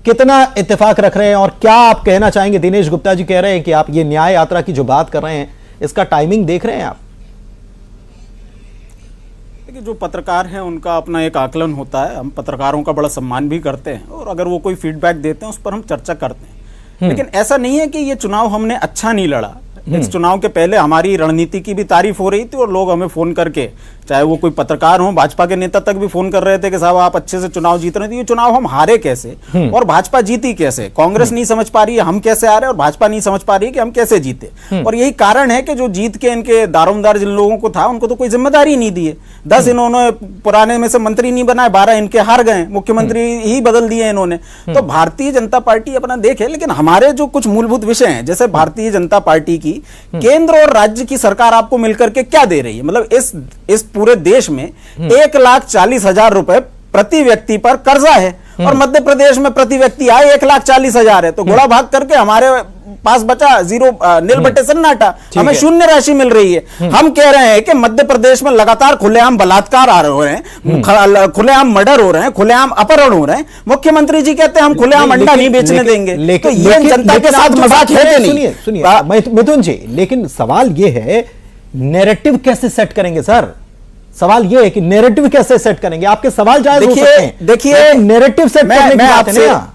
कितना इत्तेफाक रख रहे हैं और क्या आप कहना चाहेंगे? दिनेश गुप्ता जी कह रहे हैं कि आप ये न्याय यात्रा की जो बात कर रहे हैं, इसका टाइमिंग देख रहे हैं आप? देखिए, जो पत्रकार हैं उनका अपना एक आकलन होता है। हम पत्रकारों का बड़ा सम्मान भी करते हैं और अगर वो कोई फीडबैक देते हैं उस पर हम चर्चा करते हैं। लेकिन ऐसा नहीं है कि ये चुनाव हमने अच्छा नहीं लड़ा। इस चुनाव के पहले हमारी रणनीति की भी तारीफ हो रही थी और लोग हमें फोन करके, चाहे वो कोई पत्रकार हो, भाजपा के नेता तक भी फोन कर रहे थे कि साहब आप अच्छे से चुनाव जीत रहे थे, ये चुनाव हम हारे कैसे और भाजपा जीती कैसे? कांग्रेस नहीं समझ पा रही है हम कैसे हारे और भाजपा नहीं समझ पा रही है कि हम कैसे जीते। और यही कारण है कि जो जीत के इनके दारोमदार जिन लोगों को था उनको तो कोई जिम्मेदारी नहीं दी है। 10 इन्होंने पुराने में से मंत्री नहीं बनाए, 12 इनके हार गए, मुख्यमंत्री ही बदल दिए इन्होंने। तो भारतीय जनता पार्टी अपना देखे, लेकिन हमारे जो कुछ मूलभूत विषय हैं, जैसे भारतीय जनता पार्टी की केंद्र और राज्य की सरकार आपको मिलकर के क्या दे रही है? मतलब इस पूरे देश में 1,40,000 रुपए प्रति व्यक्ति पर कर्जा है और मध्य प्रदेश में प्रति व्यक्ति आए 1,40,000 है। तो घोड़ा भाग करके हमारे पास बचा जीरो, नील बटे सन्नाटा, हमें शून्य राशि मिल रही है। हम कह रहे हैं कि मध्य प्रदेश में लगातार खुलेआम बलात्कार आ रहे हैं, खुलेआम मर्डर हो रहे हैं, खुलेआम अपहरण हो रहे हैं। मुख्यमंत्री जी कहते हैं हम खुलेआम अंडा नहीं बेचने देंगे। तो ये जनता के साथ मजाक है कि नहीं? सुनिए मिथुन जी, लेकिन सवाल ये है नैरेटिव कैसे सेट करेंगे सर? सवाल ये है कि नैरेटिव कैसे सेट करेंगे? आपके सवाल जायज हो सकते हैं, देखिए नैरेटिव सेट करने की बात है ना।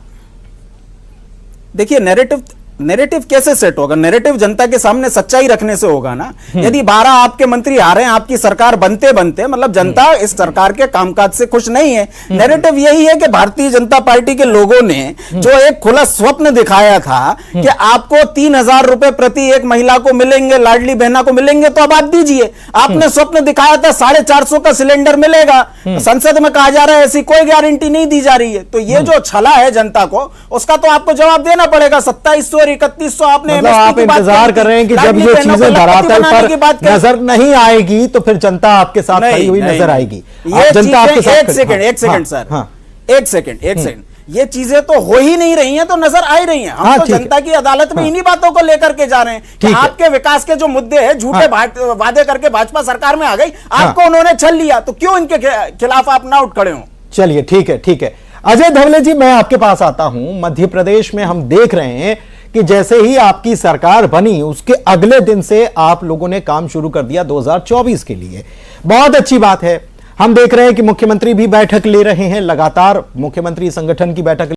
देखिए, नैरेटिव कैसे सेट होगा? नैरेटिव जनता के सामने सच्चाई रखने से होगा ना। यदि 12 आपके मंत्री आ रहे हैं आपकी सरकार बनते बनते, मतलब जनता इस सरकार के कामकाज से खुश नहीं है। नैरेटिव यही है कि भारतीय जनता पार्टी के लोगों ने जो एक खुला स्वप्न दिखाया था कि आपको 3,000 रुपए प्रति एक महिला को मिलेंगे, लाडली बहना को मिलेंगे, तो अब आप दीजिए। आपने स्वप्न दिखाया था 450 का सिलेंडर मिलेगा, संसद में कहा जा रहा है ऐसी कोई गारंटी नहीं दी जा रही है। तो ये जो छला है जनता को, उसका तो आपको जवाब देना पड़ेगा। 2700 और 3100 आपने, मतलब आप इंतजार कर रहे हैं कि जब ये चीजें धरातल पर नजर नहीं आएगी तो फिर जनता आपके साथ खड़ी हुई नजर आएगी। ये जनता आपके साथ, एक सेकंड सर, एक सेकंड, ये चीजें तो हो ही नहीं रही हैं तो नजर आ ही रही हैं। हम तो जनता की अदालत में इन्हीं बातों को लेकर के जा रहे हैं कि आपके विकास के जो मुद्दे हैं, झूठे वादे करके भाजपा सरकार में आ गई, आपको उन्होंने छल लिया, तो क्यों इनके खिलाफ आप ना उठ खड़े हो? चलिए ठीक है। अजय धवले जी, मैं आपके पास आता हूं। मध्य प्रदेश में हम देख रहे हैं कि जैसे ही आपकी सरकार बनी उसके अगले दिन से आप लोगों ने काम शुरू कर दिया 2024 के लिए। बहुत अच्छी बात है। हम देख रहे हैं कि मुख्यमंत्री भी बैठक ले रहे हैं, लगातार मुख्यमंत्री संगठन की बैठक